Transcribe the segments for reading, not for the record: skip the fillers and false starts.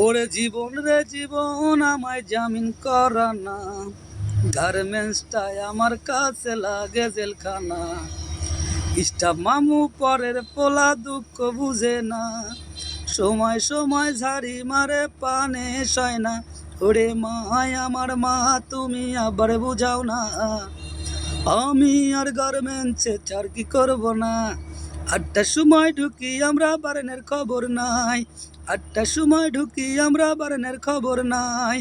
ওরে জীবন রে জীবন আমায় জামিন করা না, গার্মেন্টসটাই আমার কাছে লাগে জেলখানা। স্টাফ মামু পরের পোলা দুঃখ বুঝে না, সময় সময় ঝাড়ি মারে পানে সয় না। ওরে মায় আমার মা তুমি আবার বুঝাও না, আমি আর গার্মেন্টসে চার কি করবো না। 8টার সময় ঢুকি আমরা বারেনের খবর নাই, 8টার সময় ঢুকি আমরা বারেনের খবর নাই।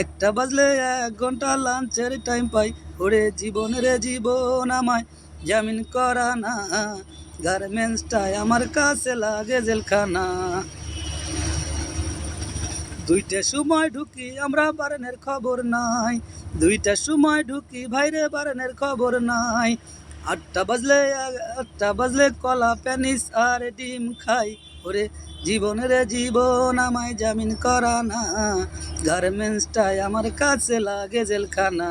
1টা বাজলে 1 ঘন্টা লাঞ্চের টাইম পাই। ওরে জীবন রে জীবন আমায় জামিন করা না, গার্মেন্টসটাই আমার কাছে লাগে জেলখানা। 2টার সময় ঢুকি আমরা বারেনের খবর নাই, 2টার সময় ঢুকি ভাইরে বারেনের খবর নাই। 8টা বাজলে কলা প্যানিস আর ডিম খাই। ওরে জীবন রে জীবন আমায় জামিন করা না, গার্মেন্টসটাই আমার কাছে লাগে জেলখানা।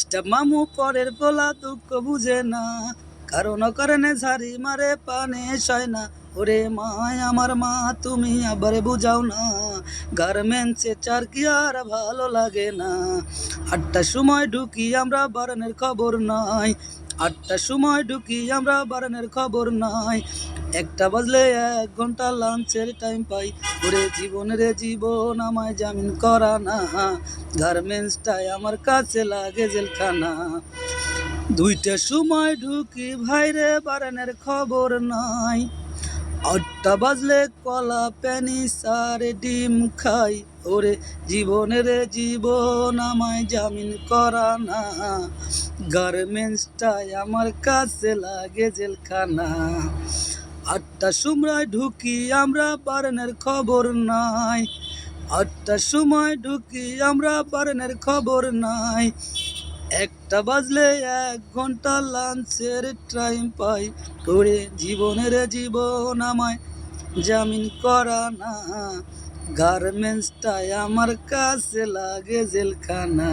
স্টাফ মামু পরের পোলা দুঃখ বুঝে না, কারণ কারণে ঝাড়ি মারে পানে সয় না। ওরে মায় আমার মা তুমি আবার বুঝাও না, গার্মেন্টসে চার কি আর ভালো লাগে না। 8টার সময় ঢুকি আমরা বারানের খবর নাই, 8টার সময় ঢুকি আমরা বারানের খবর নাই। 1টা বাজলে 1 ঘন্টা লাঞ্চের টাইম পাই। ওরে জীবন রে জীবন আমায় জামিন করা না, গার্মেন্টসটাই আমার কাছে লাগে জেলখানা। 2টার সময় ঢুকি ভাইরে বারানের খবর নাই, 8টা বাজলে কলা প্যানিস আর ডিম খাই। ওরে জীবন রে জীবন আমায় জামিন করা না, গার্মেন্টসটাই আমার কাছে লাগে জেলখানা। 8টার সময় ঢুকি আমরা বারানের খবর নাই, 8টার সময় ঢুকি আমরা বারানের খবর নাই। 1টা বাজলে 1 ঘন্টা লাঞ্চের টাইম পাই। ওরে জীবনের জীবন আমায় জামিন করা না, গার্মেন্টসটাই আমার কাছে লাগে জেলখানা।